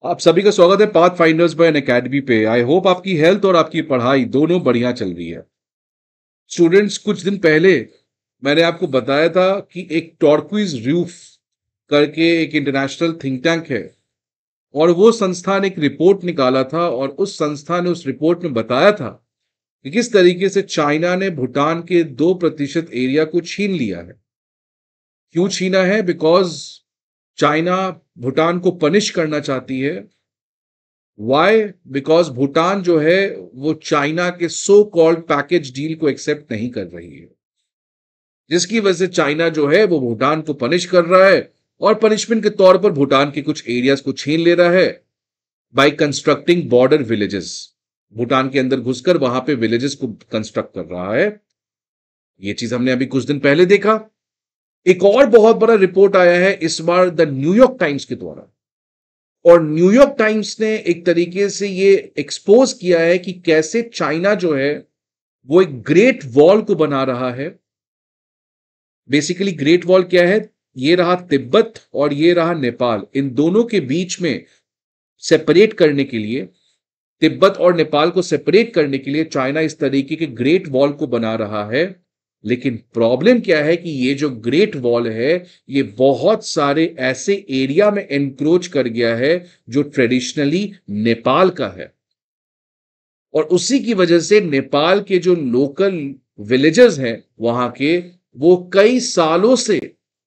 आप सभी का स्वागत है पाथ फाइंडर्स बाय अनअकैडमी पे। आई होप आपकी हेल्थ और आपकी पढ़ाई दोनों बढ़िया चल रही है। स्टूडेंट्स, कुछ दिन पहले मैंने आपको बताया था कि एक टॉर्क्विज रूफ करके एक इंटरनेशनल थिंक टैंक है और वो संस्था ने एक रिपोर्ट निकाला था और उस संस्था ने उस रिपोर्ट में बताया था कि किस तरीके से चाइना ने भूटान के 2% एरिया को छीन लिया है। क्यों छीना है? बिकॉज चाइना भूटान को पनिश करना चाहती है। वाई? बिकॉज भूटान जो है वो चाइना के सो कॉल्ड पैकेज डील को एक्सेप्ट नहीं कर रही है, जिसकी वजह से चाइना जो है वो भूटान को पनिश कर रहा है और पनिशमेंट के तौर पर भूटान के कुछ एरियाज को छीन ले रहा है by constructing border villages. Bhutan के अंदर घुसकर वहां पे विलेजेस को कंस्ट्रक्ट कर रहा है। ये चीज हमने अभी कुछ दिन पहले देखा। एक और बहुत बड़ा रिपोर्ट आया है इस बार द न्यूयॉर्क टाइम्स के द्वारा, और न्यूयॉर्क टाइम्स ने एक तरीके से ये एक्सपोज किया है कि कैसे चाइना जो है वो एक ग्रेट वॉल को बना रहा है। बेसिकली ग्रेट वॉल क्या है? ये रहा तिब्बत और ये रहा नेपाल, इन दोनों के बीच में सेपरेट करने के लिए, तिब्बत और नेपाल को सेपरेट करने के लिए चाइना इस तरीके के ग्रेट वॉल को बना रहा है। लेकिन प्रॉब्लम क्या है कि ये जो ग्रेट वॉल है ये बहुत सारे ऐसे एरिया में एनक्रोच कर गया है जो ट्रेडिशनली नेपाल का है, और उसी की वजह से नेपाल के जो लोकल विलेजेस हैं वहां के, वो कई सालों से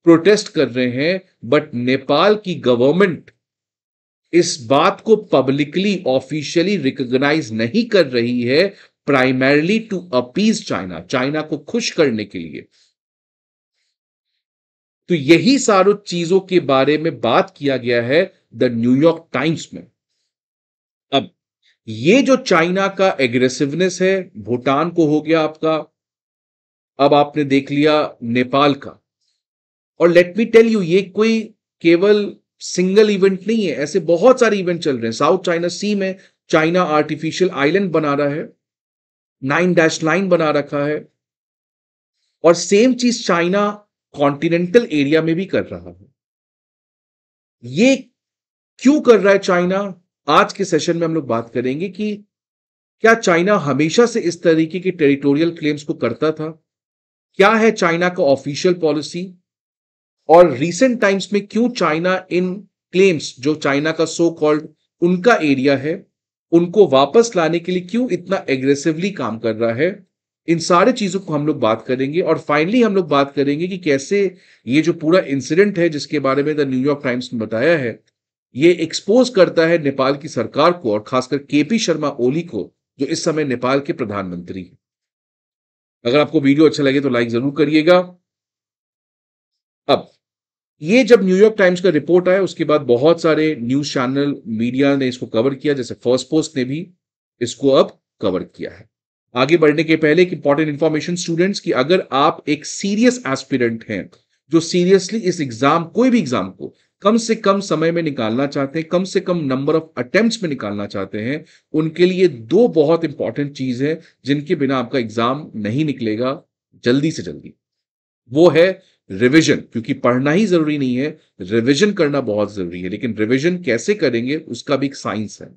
प्रोटेस्ट कर रहे हैं। बट नेपाल की गवर्नमेंट इस बात को पब्लिकली ऑफिशियली रिकॉग्नाइज नहीं कर रही है, primarily to appease China, China को खुश करने के लिए। तो यही सारी चीजों के बारे में बात किया गया है द न्यूयॉर्क टाइम्स में। अब ये जो चाइना का एग्रेसिवनेस है, भूटान को हो गया आपका, अब आपने देख लिया नेपाल का। और लेट मी टेल यू, ये कोई केवल सिंगल इवेंट नहीं है, ऐसे बहुत सारे इवेंट चल रहे हैं। साउथ चाइना सी में चाइना आर्टिफिशियल आइलैंड बना रहा है, 9-9 बना रखा है, और सेम चीज चाइना कॉन्टिनेंटल एरिया में भी कर रहा है। ये क्यों कर रहा है चाइना? आज के सेशन में हम लोग बात करेंगे कि क्या चाइना हमेशा से इस तरीके के टेरिटोरियल क्लेम्स को करता था? क्या है चाइना का ऑफिशियल पॉलिसी? और रीसेंट टाइम्स में क्यों चाइना इन क्लेम्स, जो चाइना का सो कॉल्ड उनका एरिया है, उनको वापस लाने के लिए क्यों इतना एग्रेसिवली काम कर रहा है? इन सारे चीजों को हम लोग बात करेंगे। और फाइनली हम लोग बात करेंगे कि कैसे ये जो पूरा इंसिडेंट है जिसके बारे में द न्यूयॉर्क टाइम्स ने बताया है, ये एक्सपोज करता है नेपाल की सरकार को, और खासकर केपी शर्मा ओली को, जो इस समय नेपाल के प्रधानमंत्री हैं। अगर आपको वीडियो अच्छा लगे तो लाइक जरूर करिएगा। अब ये जब न्यूयॉर्क टाइम्स का रिपोर्ट आया उसके बाद बहुत सारे न्यूज चैनल मीडिया ने इसको कवर किया, जैसे फर्स्ट पोस्ट ने भी इसको अब कवर किया है। आगे बढ़ने के पहले एक इंपॉर्टेंट इंफॉर्मेशन स्टूडेंट्स, कि अगर आप एक सीरियस एस्पिरेंट हैं जो सीरियसली इस एग्जाम, कोई भी एग्जाम को कम से कम समय में निकालना चाहते हैं, कम से कम नंबर ऑफ अटेम्प्ट्स में निकालना चाहते हैं, उनके लिए दो बहुत इंपॉर्टेंट चीज है जिनके बिना आपका एग्जाम नहीं निकलेगा जल्दी से जल्दी। वो है रिवीजन, क्योंकि पढ़ना ही जरूरी नहीं है, रिवीजन करना बहुत जरूरी है। लेकिन रिवीजन कैसे करेंगे उसका भी एक साइंस है,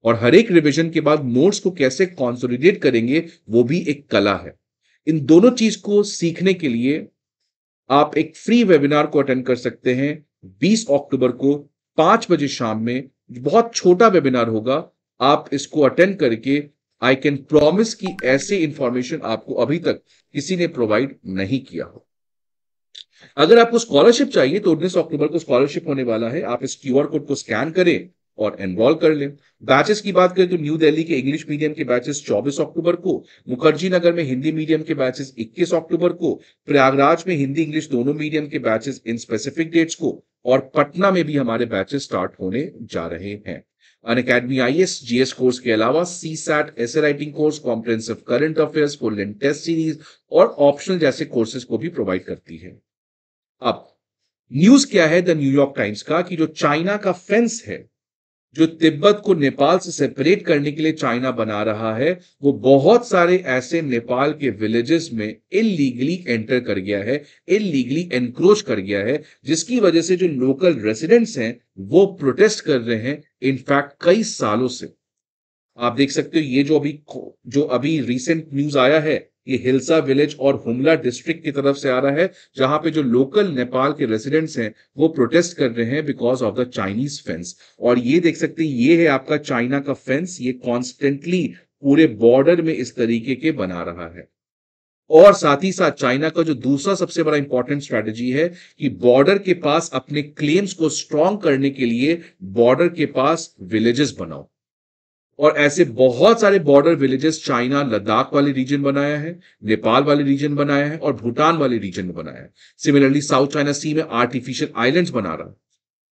और हर एक रिवीजन के बाद नोट्स को कैसे कंसोलिडेट करेंगे वो भी एक कला है। इन दोनों चीज को सीखने के लिए आप एक फ्री वेबिनार को अटेंड कर सकते हैं 20 अक्टूबर को 5 बजे शाम में। बहुत छोटा वेबिनार होगा, आप इसको अटेंड करके आई कैन प्रॉमिस कि ऐसे इंफॉर्मेशन आपको अभी तक किसी ने प्रोवाइड नहीं किया हो। अगर आपको स्कॉलरशिप चाहिए तो 19 अक्टूबर को स्कॉलरशिप होने वाला है। आप इस क्यूआर कोड को स्कैन करें और एनरोल कर लें। बैचेस की बात करें तो न्यू दिल्ली के इंग्लिश मीडियम के बैचेस 24 अक्टूबर को, मुखर्जी नगर में हिंदी मीडियम के बैचेस 21 अक्टूबर को, प्रयागराज में हिंदी इंग्लिश दोनों मीडियम के बैचेस इन स्पेसिफिक डेट्स को, और पटना में भी हमारे बैचेस स्टार्ट होने जा रहे हैं। अनअकैडमी आईएएस जीएस कोर्स के अलावा CSAT, essay writing course, comprehensive current affairs, full length test series और ऑप्शनल जैसे कोर्सेज को भी प्रोवाइड करती है। अब न्यूज क्या है द न्यूयॉर्क टाइम्स का, कि जो चाइना का फेंस है, जो तिब्बत को नेपाल से सेपरेट करने के लिए चाइना बना रहा है, वो बहुत सारे ऐसे नेपाल के विलेजेस में इलीगली एंटर कर गया है, इलीगली एनक्रोच कर गया है, जिसकी वजह से जो लोकल रेसिडेंट्स हैं वो प्रोटेस्ट कर रहे हैं इनफैक्ट कई सालों से। आप देख सकते हो ये जो अभी रिसेंट न्यूज आया है, ये हिल्सा विलेज और हुमला डिस्ट्रिक्ट की तरफ से आ रहा है, जहां पे जो लोकल नेपाल के रेसिडेंट्स हैं वो प्रोटेस्ट कर रहे हैं because of the Chinese fence. और ये देख सकते हैं, ये है आपका चाइना का फेंस, ये कॉन्स्टेंटली पूरे बॉर्डर में इस तरीके के बना रहा है। और साथ ही साथ चाइना का जो दूसरा सबसे बड़ा इंपॉर्टेंट स्ट्रेटजी है कि बॉर्डर के पास अपने क्लेम्स को स्ट्रांग करने के लिए बॉर्डर के पास विलेजेस बनाओ। और ऐसे बहुत सारे बॉर्डर विलेजेस चाइना लद्दाख वाले रीजन बनाया है, नेपाल वाले रीजन बनाया है और भूटान वाले रीजन में बनाया है। सिमिलरली साउथ चाइना सी में आर्टिफिशियल आइलैंड्स बना रहा है।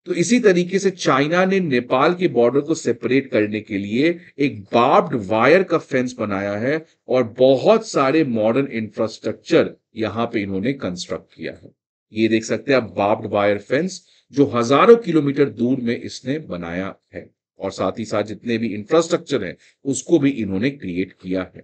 तो इसी तरीके से चाइना ने नेपाल के बॉर्डर को सेपरेट करने के लिए एक बार्ब्ड वायर का फेंस बनाया है और बहुत सारे मॉडर्न इंफ्रास्ट्रक्चर यहां पे इन्होंने कंस्ट्रक्ट किया है। ये देख सकते हैं आप, बार्ब्ड वायर फेंस जो हजारों किलोमीटर दूर में इसने बनाया है, और साथ ही साथ जितने भी इंफ्रास्ट्रक्चर है उसको भी इन्होंने क्रिएट किया है।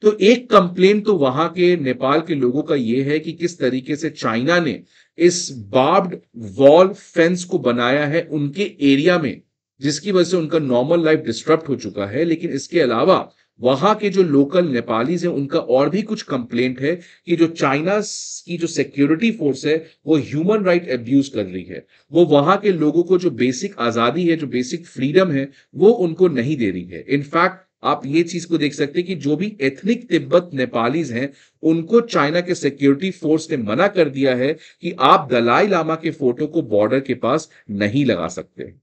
तो एक कंप्लेन तो वहां के नेपाल के लोगों का यह है कि किस तरीके से चाइना ने इस बार्ब्ड वॉल फेंस को बनाया है उनके एरिया में, जिसकी वजह से उनका नॉर्मल लाइफ डिस्टर्ब हो चुका है। लेकिन इसके अलावा वहां के जो लोकल नेपालीज हैं उनका और भी कुछ कंप्लेंट है कि जो चाइना की जो सिक्योरिटी फोर्स है वो ह्यूमन राइट एब्यूज कर रही है, वो वहां के लोगों को जो बेसिक आजादी है, जो बेसिक फ्रीडम है, वो उनको नहीं दे रही है। इनफैक्ट आप ये चीज को देख सकते हैं कि जो भी एथनिक तिब्बत नेपालीज हैं उनको चाइना के सिक्योरिटी फोर्स ने मना कर दिया है कि आप दलाई लामा के फोटो को बॉर्डर के पास नहीं लगा सकते।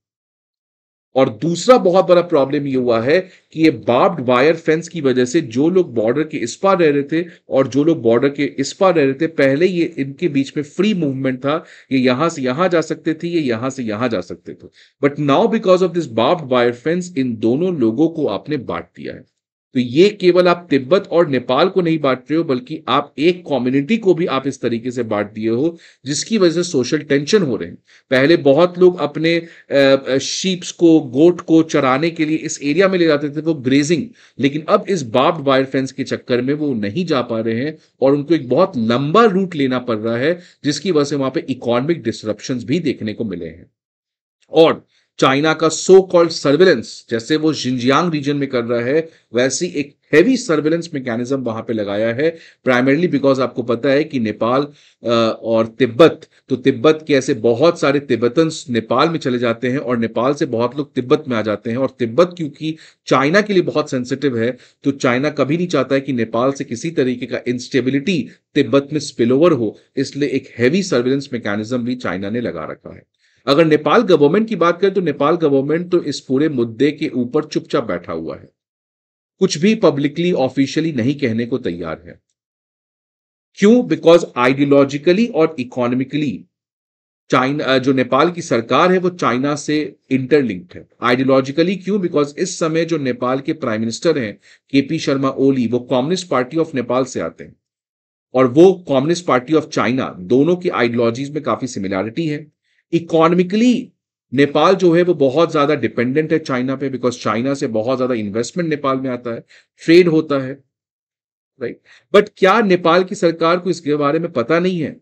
और दूसरा बहुत बड़ा प्रॉब्लम ये हुआ है कि ये बार्ब्ड वायर फेंस की वजह से जो लोग बॉर्डर के इस पार रह रहे थे और जो लोग बॉर्डर के इस पार रह रहे थे, पहले ये इनके बीच में फ्री मूवमेंट था, ये यहां से यहां जा सकते थे, ये यहां से यहां जा सकते थे। But now because of this barbed wire fence इन दोनों लोगों को आपने बांट दिया है। तो ये केवल आप तिब्बत और नेपाल को नहीं बांट रहे हो, बल्कि आप एक कम्युनिटी को भी आप इस तरीके से बांट दिए हो, जिसकी वजह से सोशल टेंशन हो रहे हैं। पहले बहुत लोग अपने शीप्स को, गोट को चराने के लिए इस एरिया में ले जाते थे, वो ग्रेजिंग, लेकिन अब इस बार्ब्ड वायर फेंस के चक्कर में वो नहीं जा पा रहे हैं और उनको एक बहुत लंबा रूट लेना पड़ रहा है, जिसकी वजह से वहां पे इकोनॉमिक डिसरप्शंस भी देखने को मिले हैं। और चाइना का सो कॉल्ड सर्विलेंस, जैसे वो जिंजियांग रीजन में कर रहा है, वैसी एक हेवी सर्विलेंस मैकेनिज्म वहां पे लगाया है, प्राइमरली बिकॉज आपको पता है कि नेपाल और तिब्बत, तो तिब्बत के ऐसे बहुत सारे तिब्बतन्स नेपाल में चले जाते हैं और नेपाल से बहुत लोग तिब्बत में आ जाते हैं। और तिब्बत क्योंकि चाइना के लिए बहुत सेंसिटिव है, तो चाइना कभी नहीं चाहता है कि नेपाल से किसी तरीके का इंस्टेबिलिटी तिब्बत में स्पिल ओवर हो, इसलिए एक हेवी सर्विलेंस मैकेनिज्म भी चाइना ने लगा रखा है। अगर नेपाल गवर्नमेंट की बात करें तो नेपाल गवर्नमेंट तो इस पूरे मुद्दे के ऊपर चुपचाप बैठा हुआ है, कुछ भी पब्लिकली ऑफिशियली नहीं कहने को तैयार है। क्यों? बिकॉज आइडियोलॉजिकली और इकोनॉमिकली चाइना, जो नेपाल की सरकार है, वो चाइना से इंटरलिंक्ड है। आइडियोलॉजिकली क्यों? बिकॉज इस समय जो नेपाल के प्राइम मिनिस्टर हैं केपी शर्मा ओली, वो कम्युनिस्ट पार्टी ऑफ नेपाल से आते हैं और वो कम्युनिस्ट पार्टी ऑफ चाइना, दोनों की आइडियोलॉजीज में काफी सिमिलैरिटी है। इकोनॉमिकली नेपाल जो है वो बहुत ज्यादा डिपेंडेंट है चाइना पे, बिकॉज चाइना से बहुत ज्यादा इन्वेस्टमेंट नेपाल में आता है, ट्रेड होता है, राइट। बट क्या नेपाल की सरकार को इसके बारे में पता नहीं है?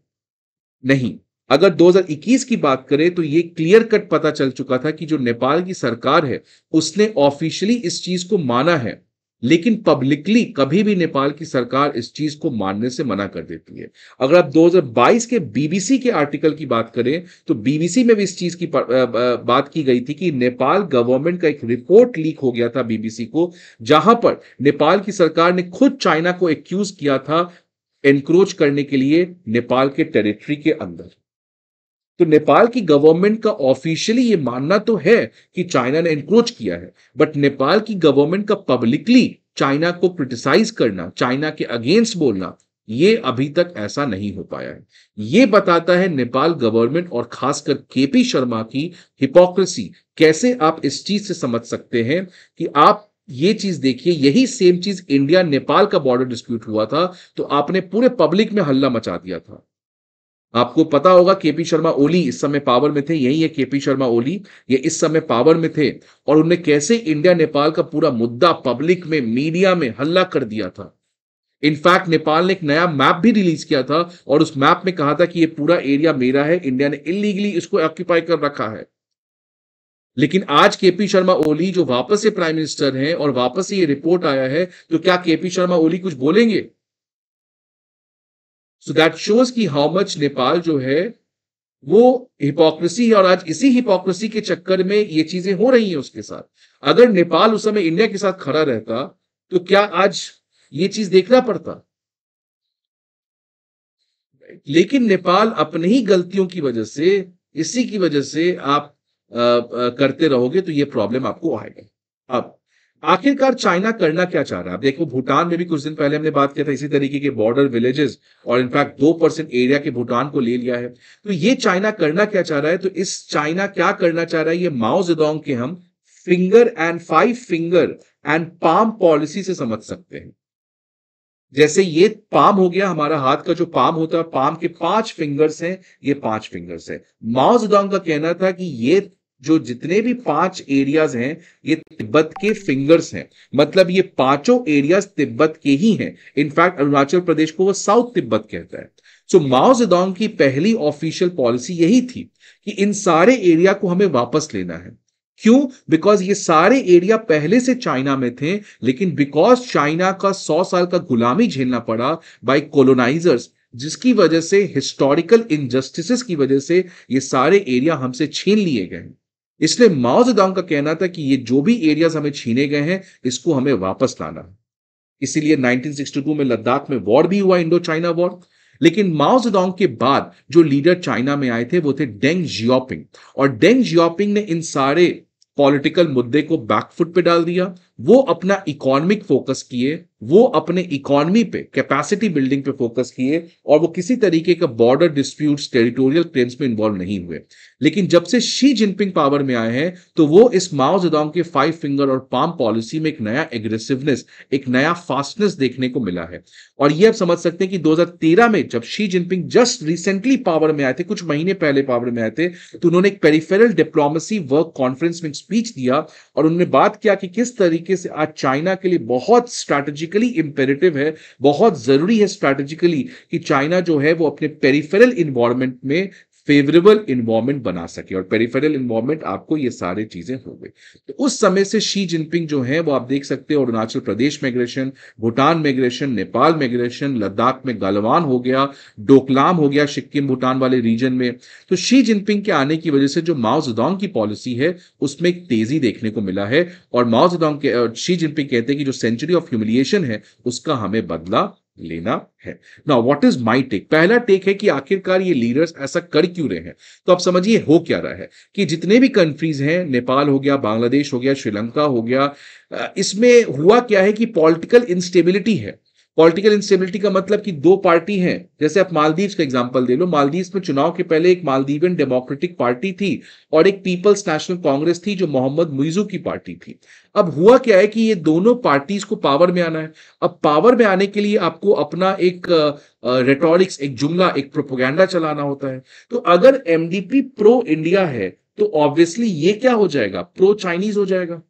नहीं। अगर 2021 की बात करें तो ये क्लियर कट पता चल चुका था कि जो नेपाल की सरकार है उसने ऑफिशियली इस चीज को माना है, लेकिन पब्लिकली कभी भी नेपाल की सरकार इस चीज को मानने से मना कर देती है। अगर आप 2022 के बीबीसी के आर्टिकल की बात करें तो बीबीसी में भी इस चीज की बात की गई थी कि नेपाल गवर्नमेंट का एक रिपोर्ट लीक हो गया था बीबीसी को, जहां पर नेपाल की सरकार ने खुद चाइना को एक्यूज किया था एनक्रोच करने के लिए नेपाल के टेरिटरी के अंदर। तो नेपाल की गवर्नमेंट का ऑफिशियली ये मानना तो है कि चाइना ने एनक्रोच किया है, बट नेपाल की गवर्नमेंट का पब्लिकली चाइना को क्रिटिसाइज करना, चाइना के अगेंस्ट बोलना, ये अभी तक ऐसा नहीं हो पाया है। ये बताता है नेपाल गवर्नमेंट और खासकर केपी शर्मा की हिपोक्रेसी। कैसे आप इस चीज से समझ सकते हैं कि आप ये चीज देखिए, यही सेम चीज इंडिया नेपाल का बॉर्डर डिस्प्यूट हुआ था तो आपने पूरे पब्लिक में हल्ला मचा दिया था। आपको पता होगा केपी शर्मा ओली इस समय पावर में थे, यही है केपी शर्मा ओली, ये इस समय पावर में थे, और उन्होंने कैसे इंडिया नेपाल का पूरा मुद्दा पब्लिक में, मीडिया में हल्ला कर दिया था। इनफैक्ट नेपाल ने एक नया मैप भी रिलीज किया था और उस मैप में कहा था कि ये पूरा एरिया मेरा है, इंडिया ने इलीगली इसको ऑक्यूपाई कर रखा है। लेकिन आज केपी शर्मा ओली जो वापस से प्राइम मिनिस्टर हैं और वापस से ये रिपोर्ट आया है, तो क्या केपी शर्मा ओली कुछ बोलेंगे? सो दैट शोज कि हाउ मच नेपाल जो है वो हिपोक्रेसी है, और आज इसी हिपोक्रेसी के चक्कर में ये चीजें हो रही हैं उसके साथ। अगर नेपाल उस समय इंडिया के साथ खड़ा रहता तो क्या आज ये चीज देखना पड़ता? लेकिन नेपाल अपनी ही गलतियों की वजह से, इसी की वजह से आप करते रहोगे तो ये प्रॉब्लम आपको आएगा। अब आखिरकार चाइना करना क्या चाह रहा है? आप देखो भूटान में भी कुछ दिन पहले हमने बात किया था इसी तरीके के बॉर्डर विलेजेस, और इनफैक्ट 2% एरिया के भूटान को ले लिया है। तो ये चाइना करना क्या चाह रहा है? तो इस चाइना क्या करना चाह रहा है, ये माओ जेडोंग के हम finger and 5 finger and palm policy से समझ सकते हैं। जैसे ये पाम हो गया, हमारा हाथ का जो पाम होता है, पाम के 5 फिंगर्स हैं, ये 5 फिंगर्स हैं। माओ जेडोंग का कहना था कि ये जो जितने भी 5 एरियाज हैं ये तिब्बत के फिंगर्स हैं, मतलब ये पांचों एरियाज तिब्बत के ही हैं। इनफैक्ट अरुणाचल प्रदेश को वो साउथ तिब्बत कहता है। सो माओ जेडोंग की पहली ऑफिशियल पॉलिसी यही थी कि इन सारे एरिया को हमें वापस लेना है। क्यों? बिकॉज ये सारे एरिया पहले से चाइना में थे, लेकिन बिकॉज चाइना का 100 साल का गुलामी झेलना पड़ा बाय कोलोनाइजर्स, जिसकी वजह से हिस्टोरिकल इनजस्टिसेस की वजह से ये सारे एरिया हमसे छीन लिए गए। इसलिए माओ जेडोंग का कहना था कि ये जो भी एरियाज हमें छीने गए हैं इसको हमें वापस लाना है। इसीलिए 1962 में लद्दाख में वॉर भी हुआ, इंडो चाइना वॉर। लेकिन माओ जेडोंग के बाद जो लीडर चाइना में आए थे वो थे डेंग जियाओपिंग, और डेंग जियाओपिंग ने इन सारे पॉलिटिकल मुद्दे को बैकफुट पे डाल दिया। वो अपना इकोनॉमिक फोकस किए, वो अपने इकोनॉमी पे, कैपेसिटी बिल्डिंग पे फोकस किए, और वो किसी तरीके का बॉर्डर डिस्प्यूट्स, टेरिटोरियल क्लेम्स में इन्वॉल्व नहीं हुए। लेकिन जब से शी जिनपिंग पावर में आए हैं तो वो इस माओ जेडोंग के 5 फिंगर और पाम पॉलिसी में एक नया एग्रेसिवनेस, एक नया फास्टनेस देखने को मिला है। और ये आप समझ सकते हैं कि 2013 में जब Xi Jinping just recently power में आए थे, कुछ महीने पहले पावर में आए थे, तो उन्होंने एक पेरिफेरल डिप्लोमेसी वर्क कॉन्फ्रेंस में स्पीच दिया और उन्होंने बात किया कि किस तरीके से आज चाइना के लिए बहुत स्ट्रैटेजिकली इंपेरेटिव है, बहुत जरूरी है स्ट्रैटेजिकली कि चाइना जो है वो अपने पेरिफेरल इन्वायरमेंट में फेवरेबल इन्वायरमेंट बना सके, और पेरिफेरल इन्वायरमेंट आपको ये सारी चीजें हो गई। तो उस समय से शी जिनपिंग जो है वो आप देख सकते हो, अरुणाचल प्रदेश में एग्रेशन, भूटान में एग्रेशन, नेपाल में एग्रेशन, लद्दाख में गलवान हो गया, डोकलाम हो गया सिक्किम भूटान वाले रीजन में। तो शी जिनपिंग के आने की वजह से जो माओ जेडोंग की पॉलिसी है उसमें एक तेजी देखने को मिला है, और माओ जेडोंग के शी जिनपिंग कहते हैं कि जो सेंचुरी ऑफ ह्यूमिलिएशन है उसका हमें बदला लेना है। Now what is my take? पहला टेक है कि आखिरकार ये लीडर्स ऐसा कर क्यों रहे हैं। तो आप समझिए हो क्या रहा है कि जितने भी कंट्रीज हैं, नेपाल हो गया, बांग्लादेश हो गया, श्रीलंका हो गया, इसमें हुआ क्या है कि पॉलिटिकल इंस्टेबिलिटी है। पॉलिटिकल इंस्टेबिलिटी का मतलब कि दो पार्टी हैं। जैसे आप मालदीव्स का एग्जांपल ले लो, मालदीव्स में चुनाव के पहले एक मालदीवियन डेमोक्रेटिक पार्टी थी और एक पीपल्स नेशनल कांग्रेस थी जो मोहम्मद मुइजू की पार्टी थी। अब हुआ क्या है कि ये दोनों पार्टीज को पावर में आना है। अब पावर में आने के लिए आपको अपना एक रेटोरिक्स, एक जुमला, एक प्रोपेगेंडा चलाना होता है। तो अगर एमडीपी प्रो इंडिया है तो ऑब्वियसली ये क्या हो जाएगा, प्रो चाइनीज हो जाएगा।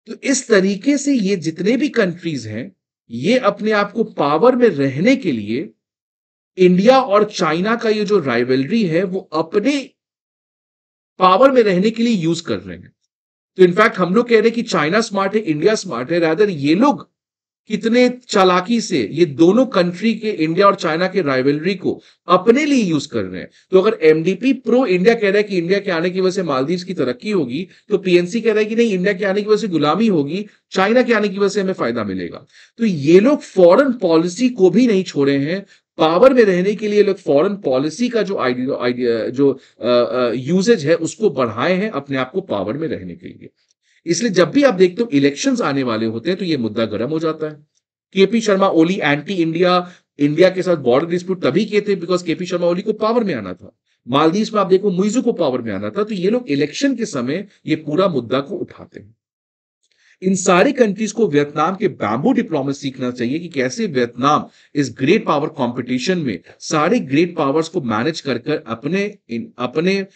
तो इस तरीके से ये जितने भी कंट्रीज हैं ये अपने आप को पावर में रहने के लिए इंडिया और चाइना का ये जो राइवलरी है वो अपने पावर में रहने के लिए यूज कर रहे हैं। तो इनफैक्ट हम लोग कह रहे हैं कि चाइना स्मार्ट है, इंडिया स्मार्ट है, रादर ये लोग कितने चालाकी से ये दोनों कंट्री के, इंडिया और चाइना के राइवलरी को अपने लिए यूज कर रहे हैं। तो अगर एमडीपी प्रो इंडिया कह रहा है कि इंडिया के आने की वजह से मालदीव की तरक्की होगी, तो पीएनसी कह रहा है कि नहीं, इंडिया के आने की वजह से गुलामी होगी, चाइना के आने की वजह से हमें फायदा मिलेगा। तो ये लोग फॉरेन पॉलिसी को भी नहीं छोड़े हैं। पावर में रहने के लिए लोग फॉरेन पॉलिसी का जो आइडिया जो यूजेज है उसको बढ़ाए हैं अपने आप को पावर में रहने के लिए। इसलिए जब भी आप देखते हो इलेक्शंस आने वाले होते हैं तो ये मुद्दा गर्म हो जाता है। KP Sharma Oli anti India, India के साथ बॉर्डर डिस्प्यूट तभी किए थे बिकॉज केपी शर्मा ओली को पावर में आना था। मालदीव में आप देखो मुइजू को पावर में आना था। तो ये लोग इलेक्शन के समय ये पूरा मुद्दा को उठाते हैं। इन सारी कंट्रीज को वियतनाम के बैम्बू डिप्लोमेसी सीखना चाहिए कि कैसे वियतनाम इस ग्रेट पावर कंपटीशन में सारे ग्रेट पावर्स को मैनेज कर कर अपने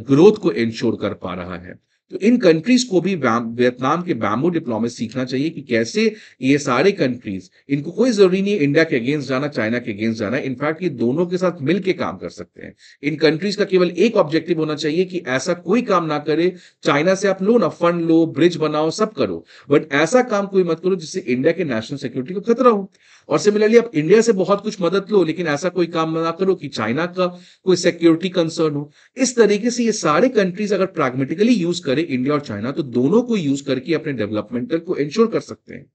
ग्रोथ को इंश्योर कर पा रहा है। तो इन कंट्रीज को भी वियतनाम के बैम्बू डिप्लोमेसी सीखना चाहिए कि कैसे ये सारे कंट्रीज, इनको कोई जरूरी नहीं है इंडिया के अगेंस्ट जाना, चाइना के अगेंस्ट जाना, इनफैक्ट ये दोनों के साथ मिलकर काम कर सकते हैं। इन कंट्रीज का केवल एक ऑब्जेक्टिव होना चाहिए कि ऐसा कोई काम ना करे, चाइना से आप लो ना, फंड लो, ब्रिज बनाओ, सब करो, बट ऐसा काम कोई मत करो जिससे इंडिया के नेशनल सिक्योरिटी को खतरा हो। और सिमिलरली आप इंडिया से बहुत कुछ मदद लो, लेकिन ऐसा कोई काम ना करो कि चाइना का कोई सिक्योरिटी कंसर्न हो। इस तरीके से ये सारे कंट्रीज अगर प्रैग्मेटिकली यूज करें इंडिया और चाइना, तो दोनों को यूज करके अपने डेवलपमेंटल को इंश्योर कर सकते हैं।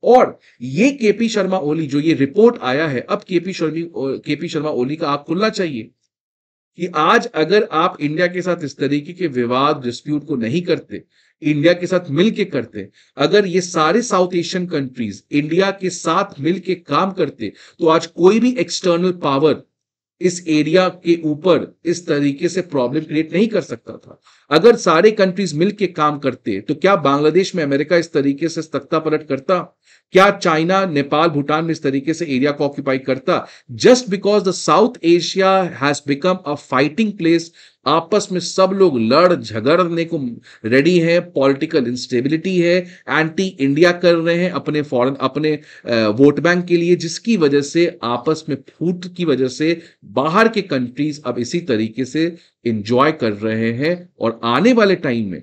और ये केपी शर्मा ओली, जो ये रिपोर्ट आया है, अब केपी शर्मा ओली का आंख खुलना चाहिए कि आज अगर आप इंडिया के साथ इस तरीके के विवाद, डिस्प्यूट को नहीं करते, इंडिया के साथ मिलके करते, अगर ये सारे साउथ एशियन कंट्रीज इंडिया के साथ मिलके काम करते, तो आज कोई भी एक्सटर्नल पावर इस एरिया के ऊपर इस तरीके से प्रॉब्लम क्रिएट नहीं कर सकता था। अगर सारे कंट्रीज मिलके काम करते, तो क्या बांग्लादेश में अमेरिका इस तरीके से तख्ता पलट करता? क्या चाइना, नेपाल, भूटान में इस तरीके से एरिया को ऑक्यूपाई करता? Just because the south Asia has become a fighting place, आपस में सब लोग लड़ झगड़ने को रेडी है, पॉलिटिकल इंस्टेबिलिटी है, एंटी इंडिया कर रहे हैं अपने वोट बैंक के लिए, जिसकी वजह से आपस में फूट की वजह से बाहर के कंट्रीज अब इसी तरीके से इंजॉय कर रहे हैं। और आने वाले टाइम में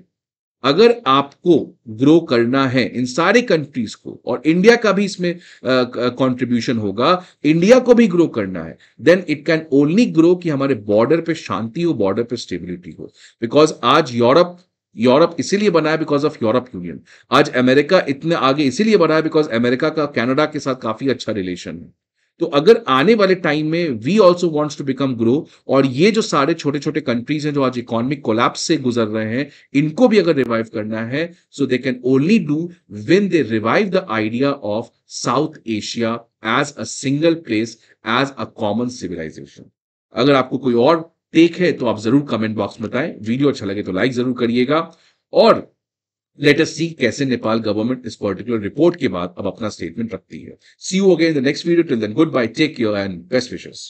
अगर आपको ग्रो करना है इन सारे कंट्रीज को, और इंडिया का भी इसमें कंट्रीब्यूशन होगा, इंडिया को भी ग्रो करना है, then it can only grow कि हमारे बॉर्डर पे शांति हो, बॉर्डर पे स्टेबिलिटी हो। बिकॉज आज यूरोप इसीलिए बना है बिकॉज ऑफ यूरोप यूनियन। आज अमेरिका इतने आगे इसीलिए बढ़ा है बिकॉज अमेरिका का कनाडा के साथ काफी अच्छा रिलेशन है। तो अगर आने वाले टाइम में we also wants to become grow, और ये जो सारे छोटे छोटे कंट्रीज हैं जो आज इकोनॉमिक कोलैप्स से गुजर रहे हैं, इनको भी अगर रिवाइव करना है, so they can only do when they revive the idea of South Asia as a single place, as a common civilization. अगर आपको कोई और टेक है तो आप जरूर कमेंट बॉक्स में बताएं। वीडियो अच्छा लगे तो लाइक जरूर करिएगा, और लेट अस सी कैसे नेपाल गवर्नमेंट इस पर्टिकुलर रिपोर्ट के बाद अब अपना स्टेटमेंट रखती है। See you again in the next video, till then goodbye, take care and best wishes.